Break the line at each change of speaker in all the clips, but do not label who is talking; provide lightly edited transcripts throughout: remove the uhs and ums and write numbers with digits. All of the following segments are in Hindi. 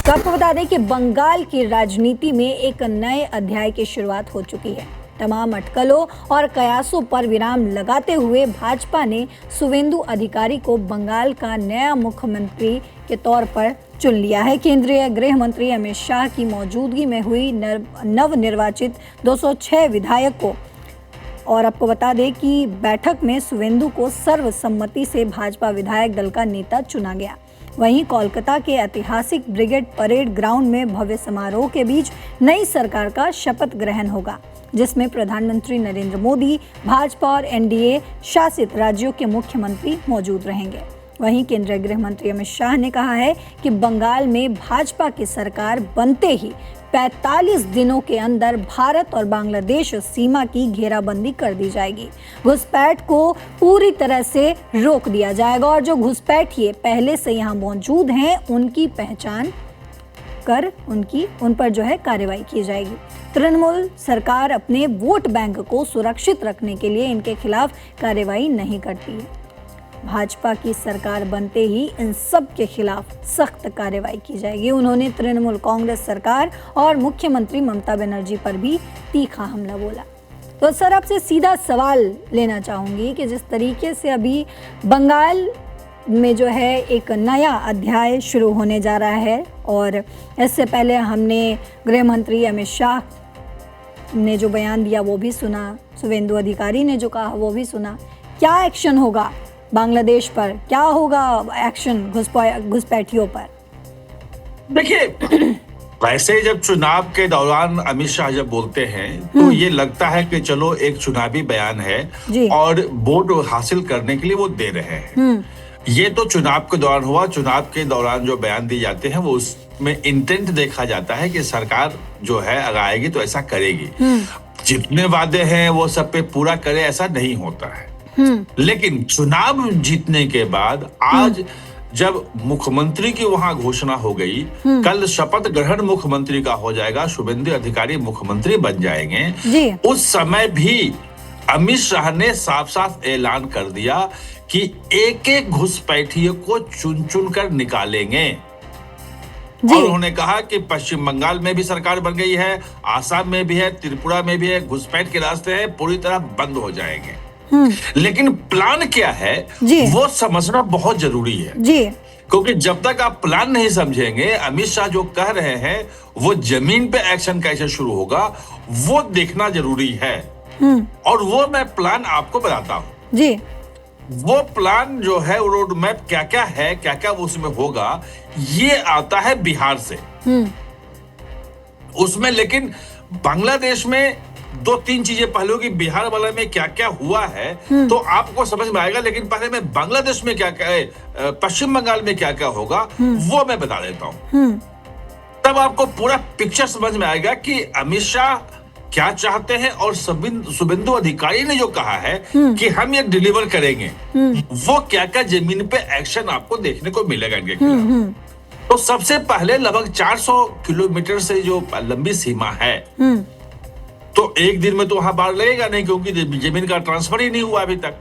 तो आपको बता दें कि बंगाल की राजनीति में एक नए अध्याय की शुरुआत हो चुकी है। तमाम अटकलों और कयासों पर विराम लगाते हुए भाजपा ने शुवेंदु अधिकारी को बंगाल का नया मुख्यमंत्री के तौर पर चुन लिया है। केंद्रीय गृह मंत्री अमित शाह की मौजूदगी में हुई नवनिर्वाचित 206 विधायकों और आपको बता दें कि बैठक में शुवेंदु को सर्वसम्मति से भाजपा विधायक दल का नेता चुना गया। वहीं कोलकाता के ऐतिहासिक ब्रिगेड परेड ग्राउंड में भव्य समारोह के बीच नई सरकार का शपथ ग्रहण होगा, जिसमें प्रधानमंत्री नरेंद्र मोदी, भाजपा और एनडीए शासित राज्यों के मुख्यमंत्री मौजूद रहेंगे। वहीं केंद्रीय गृह मंत्री अमित शाह ने कहा है कि बंगाल में भाजपा की सरकार बनते ही 45 दिनों के अंदर भारत और बांग्लादेश सीमा की घेराबंदी कर दी जाएगी। घुसपैठ को पूरी तरह से रोक दिया जाएगा और जो घुसपैठिए पहले से यहाँ मौजूद हैं उनकी पहचान कर उन पर जो है कार्रवाई की जाएगी। तृणमूल सरकार अपने वोट बैंक को सुरक्षित रखने के लिए इनके खिलाफ कार्रवाई नहीं करती है। भाजपा की सरकार बनते ही इन सब के खिलाफ सख्त कार्रवाई की जाएगी। उन्होंने तृणमूल कांग्रेस सरकार और मुख्यमंत्री ममता बनर्जी पर भी तीखा हमला बोला। तो सर, आपसे सीधा सवाल लेना चाहूंगी कि जिस तरीके से अभी बंगाल में जो है एक नया अध्याय शुरू होने जा रहा है और इससे पहले हमने गृह मंत्री अमित शाह ने जो बयान दिया वो भी सुना, शुवेंदु अधिकारी ने जो कहा वो भी सुना। क्या एक्शन होगा बांग्लादेश पर, क्या होगा एक्शन घुसपैठियों पर?
देखिए, वैसे जब चुनाव के दौरान अमित शाह जब बोलते हैं तो ये लगता है कि चलो एक चुनावी बयान है और वोट हासिल करने के लिए वो दे रहे हैं। ये तो चुनाव के दौरान हुआ। चुनाव के दौरान जो बयान दिए जाते हैं वो उसमें इंटेंट देखा जाता है कि सरकार जो है अगर आएगी तो ऐसा करेगी। जितने वादे हैं वो सब पे पूरा करे ऐसा नहीं होता है। लेकिन चुनाव जीतने के बाद आज जब मुख्यमंत्री की वहां घोषणा हो गई, कल शपथ ग्रहण मुख्यमंत्री का हो जाएगा, शुवेंदु अधिकारी मुख्यमंत्री बन जाएंगे। उस समय भी अमित शाह ने साफ साफ ऐलान कर दिया कि एक एक घुसपैठियों को चुन चुन कर निकालेंगे। और उन्होंने कहा कि पश्चिम बंगाल में भी सरकार बन गई है, आसाम में भी है, त्रिपुरा में भी है, घुसपैठ के रास्ते हैं पूरी तरह बंद हो जाएंगे। लेकिन प्लान क्या है वो समझना बहुत जरूरी है क्योंकि जब तक आप प्लान नहीं समझेंगे, अमित शाह जो कह रहे हैं वो जमीन पे एक्शन कैसे शुरू होगा वो देखना जरूरी है। और वो मैं प्लान आपको बताता हूं। वो प्लान जो है रोड मैप क्या क्या है, क्या क्या उसमें होगा, ये आता है बिहार से। उसमें लेकिन बांग्लादेश में दो तीन चीजें पहले होगी, बिहार वाला में क्या क्या हुआ है तो आपको समझ में आएगा। लेकिन पहले मैं बांग्लादेश में क्या क्या है, पश्चिम बंगाल में क्या क्या होगा वो मैं बता देता हूं। तब आपको पूरा पिक्चर समझ में आएगा कि अमित शाह क्या चाहते हैं और शुवेंदु अधिकारी ने जो कहा है कि हम ये डिलीवर करेंगे, वो क्या क्या जमीन पे एक्शन आपको देखने को मिलेगा इनके खिलाफ। तो सबसे पहले लगभग 400 किलोमीटर से जो लंबी सीमा है तो एक दिन में तो वहां बाढ़ लगेगा नहीं क्योंकि जमीन का ट्रांसफर ही नहीं हुआ अभी तक।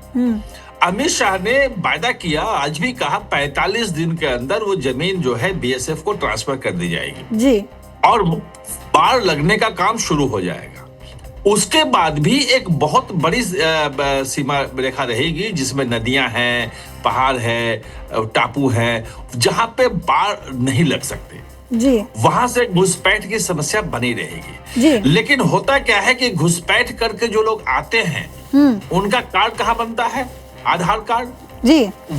अमित शाह ने वायदा किया, आज भी कहा 45 दिन के अंदर वो जमीन जो है बीएसएफ को ट्रांसफर कर दी जाएगी और बाढ़ लगने का काम शुरू हो जाएगा। उसके बाद भी एक बहुत बड़ी सीमा रेखा रहेगी जिसमें नदियां हैं, पहाड़ है, टापू है, जहां पे बाढ़ नहीं लग सकते। वहां से घुसपैठ की समस्या बनी रहेगी। लेकिन होता क्या है कि घुसपैठ करके जो लोग आते हैं उनका कार्ड कहाँ बनता है? आधार कार्ड।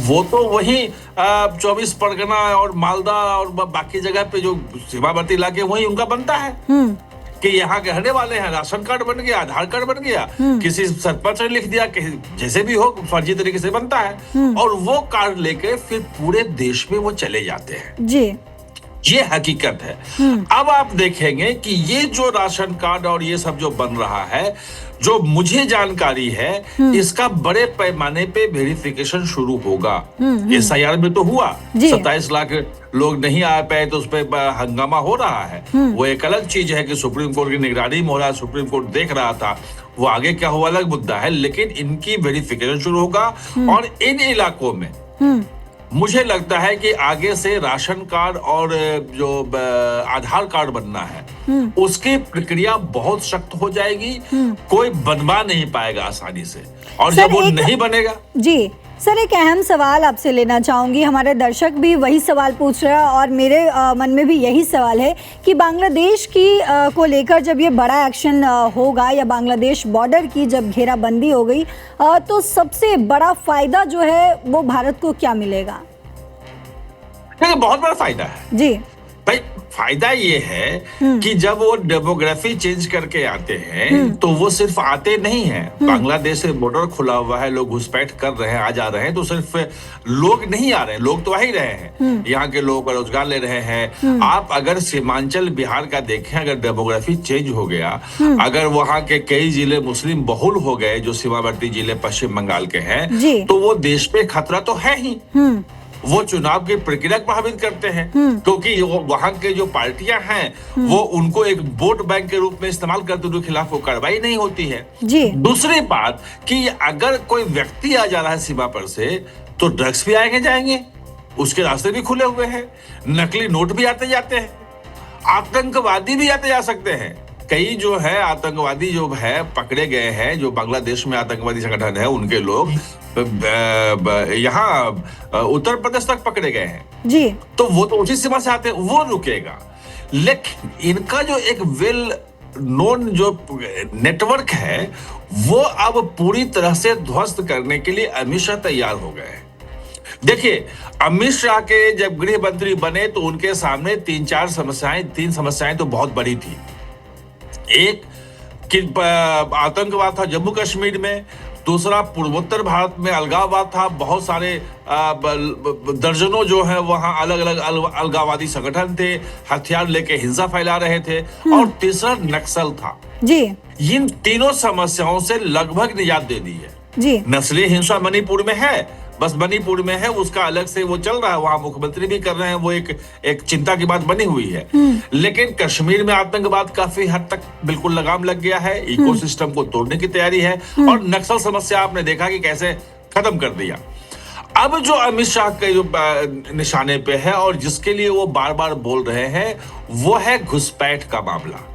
वो तो वही 24 परगना और मालदा और बाकी जगह पे जो सीमावर्ती इलाके वही उनका बनता है कि यहाँ के रहने वाले हैं। राशन कार्ड बन गया, आधार कार्ड बन गया, किसी सरपंच ने लिख दिया, जैसे भी हो फर्जी तरीके से बनता है और वो कार्ड लेके फिर पूरे देश में वो चले जाते हैं। ये हकीकत है। अब आप देखेंगे कि ये जो राशन कार्ड और ये सब जो बन रहा है, जो मुझे जानकारी है इसका बड़े पैमाने पे वेरिफिकेशन शुरू होगा। एसआईआर में तो हुआ 27 लाख लोग नहीं आ पाए तो उस पर हंगामा हो रहा है। वो एक अलग चीज है कि सुप्रीम कोर्ट की निगरानी में हो रहा है, सुप्रीम कोर्ट देख रहा था, वो आगे क्या हुआ अलग मुद्दा है। लेकिन इनकी वेरिफिकेशन शुरू होगा और इन इलाकों में मुझे लगता है कि आगे से राशन कार्ड और जो आधार कार्ड बनना है उसकी प्रक्रिया बहुत सख्त हो जाएगी। कोई बनवा नहीं पाएगा आसानी से, और
सर,
जब वो नहीं बनेगा।
जी सर, एक अहम सवाल आपसे लेना चाहूंगी। हमारे दर्शक भी वही सवाल पूछ रहे हैं और मेरे मन में भी यही सवाल है कि बांग्लादेश की को लेकर जब ये बड़ा एक्शन होगा या बांग्लादेश बॉर्डर की जब घेराबंदी हो गई तो सबसे बड़ा फायदा जो है वो भारत को क्या मिलेगा?
देखिए, बहुत बड़ा फायदा है
जी
भाई। फायदा ये है कि जब वो डेमोग्राफी चेंज करके आते हैं तो वो सिर्फ आते नहीं हैं। बांग्लादेश से बॉर्डर खुला हुआ है, लोग घुसपैठ कर रहे हैं, आ जा रहे हैं, तो सिर्फ लोग नहीं आ रहे हैं, लोग तो आ ही रहे हैं। यहाँ के लोग का रोजगार ले रहे हैं। आप अगर सीमांचल बिहार का देखें, अगर डेमोग्राफी चेंज हो गया, अगर वहाँ के कई जिले मुस्लिम बहुल हो गए जो सीमावर्ती जिले पश्चिम बंगाल के हैं, तो वो देश पे खतरा तो है ही। वो चुनाव की प्रक्रिया को प्रभावित करते हैं, क्योंकि वहां के जो पार्टियां हैं वो उनको एक वोट बैंक के रूप में इस्तेमाल करते हुए खिलाफ वो कार्रवाई नहीं होती है। दूसरी बात कि अगर कोई व्यक्ति आ जा रहा है सीमा पर से, तो ड्रग्स भी आएंगे जाएंगे, उसके रास्ते भी खुले हुए हैं, नकली नोट भी आते जाते हैं, आतंकवादी भी आते जा सकते हैं। कई जो है आतंकवादी जो है पकड़े गए हैं, जो बांग्लादेश में आतंकवादी संगठन है उनके लोग यहाँ उत्तर प्रदेश तक पकड़े गए हैं
जी।
तो वो तो उसी सीमा से आते हैं, वो रुकेगा। लेकिन इनका जो एक वेल नोन जो नेटवर्क है वो अब पूरी तरह से ध्वस्त करने के लिए अमित शाह तैयार हो गए हैं। देखिए, अमित शाह के जब गृह मंत्री बने तो उनके सामने तीन समस्याएं तो बहुत बड़ी थी। एक कि आतंकवाद था जम्मू कश्मीर में, दूसरा पूर्वोत्तर भारत में अलगाववाद था, बहुत सारे दर्जनों जो है वहां अलग अलग अलगाववादी संगठन थे, हथियार लेके हिंसा फैला रहे थे, और तीसरा नक्सल था
जी।
इन तीनों समस्याओं से लगभग निजात दे दी है
जी।
नस्लीय हिंसा मणिपुर में है, बस मणिपुर में है, उसका अलग से वो चल रहा है, वहां मुख्यमंत्री भी कर रहे हैं, वो एक चिंता की बात बनी हुई है। लेकिन कश्मीर में आतंकवाद काफी हद तक बिल्कुल लगाम लग गया है, इकोसिस्टम को तोड़ने की तैयारी है, और नक्सल समस्या आपने देखा कि कैसे खत्म कर दिया। अब जो अमित शाह के जो निशाने पे है और जिसके लिए वो बार बार बोल रहे हैं, वो है घुसपैठ का मामला,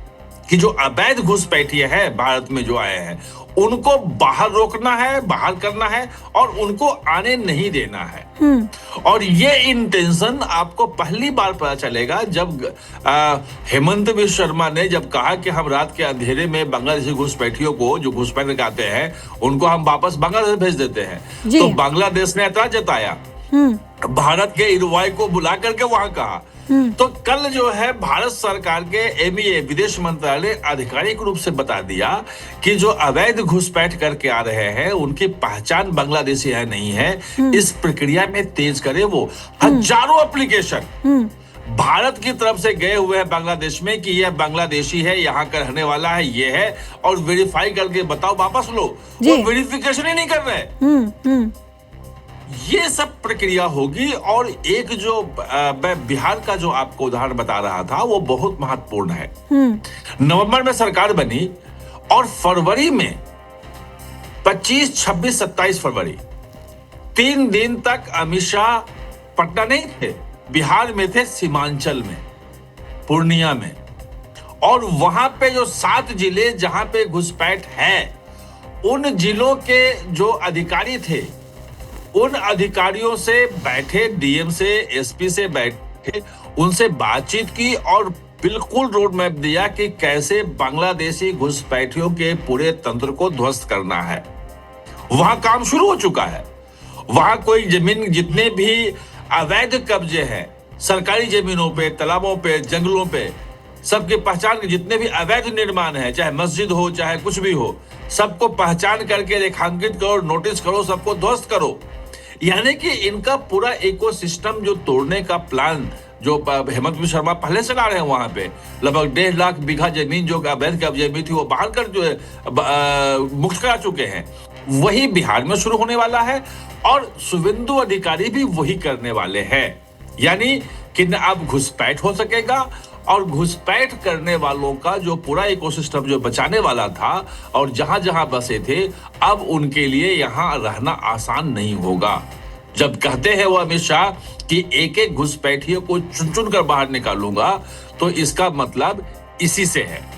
कि जो अवैध घुसपैठिए हैं भारत में जो आए हैं उनको बाहर रोकना है, बाहर करना है, और उनको आने नहीं देना है। और ये इंटेंशन आपको पहली बार पता चलेगा जब हेमंत बिश्व शर्मा ने जब कहा कि हम रात के अंधेरे में बांग्लादेशी घुसपैठियों को जो घुसपैठ आते हैं उनको हम वापस बांग्लादेश भेज देते हैं, तो बांग्लादेश ने ऐतराज जताया, भारत के इरवाई को बुला करके वहां कहा। तो कल जो है भारत सरकार के एमईए विदेश मंत्रालय आधिकारिक रूप से बता दिया कि जो अवैध घुसपैठ करके आ रहे हैं उनकी पहचान बांग्लादेशी है नहीं है, इस प्रक्रिया में तेज करे वो। हजारों एप्लीकेशन भारत की तरफ से गए हुए हैं बांग्लादेश में कि यह बांग्लादेशी है, यहाँ का रहने वाला है, ये है, और वेरीफाई करके बताओ वापस लो, वो वेरिफिकेशन ही नहीं कर रहे। ये सब प्रक्रिया होगी। और एक जो मैं बिहार का जो आपको उदाहरण बता रहा था वो बहुत महत्वपूर्ण है। नवंबर में सरकार बनी और फरवरी में 25, 26, 27 फरवरी 3 दिन तक अमित शाह पटना नहीं थे, बिहार में थे, सीमांचल में, पूर्णिया में, और वहां पे जो 7 जिले जहां पे घुसपैठ है उन जिलों के जो अधिकारी थे उन अधिकारियों से बैठे, डीएम से, एसपी से बैठे, उनसे बातचीत की और बिल्कुल रोड मैप दिया कि कैसे बांग्लादेशी घुसपैठियों के पूरे तंत्र को ध्वस्त करना है। वहां काम शुरू हो चुका है। वहां कोई जमीन, जितने भी अवैध कब्जे हैं सरकारी जमीनों पे, तालाबों पे, जंगलों पे, सबकी पहचान के जितने भी अवैध निर्माण है, चाहे मस्जिद हो चाहे कुछ भी हो, सबको पहचान करके रेखांकित करो, नोटिस करो, सबको ध्वस्त करो। यानी कि इनका पूरा इकोसिस्टम जो तोड़ने का प्लान जो हेमंत बिश्व शर्मा पहले चला रहे हैं, वहां पे लगभग 1.5 लाख बीघा जमीन जो अवैध कब्जे में थी वो बाहर कर जो है मुक्त करा चुके हैं, वही बिहार में शुरू होने वाला है। और शुभेंदु अधिकारी भी वही करने वाले हैं। यानी कि न अब घुसपैठ हो सकेगा, और घुसपैठ करने वालों का जो पूरा इकोसिस्टम जो बचाने वाला था और जहां जहां बसे थे, अब उनके लिए यहां रहना आसान नहीं होगा। जब कहते हैं वो अमित शाह कि एक एक घुसपैठियों को चुन चुन कर बाहर निकालूंगा, तो इसका मतलब इसी से है।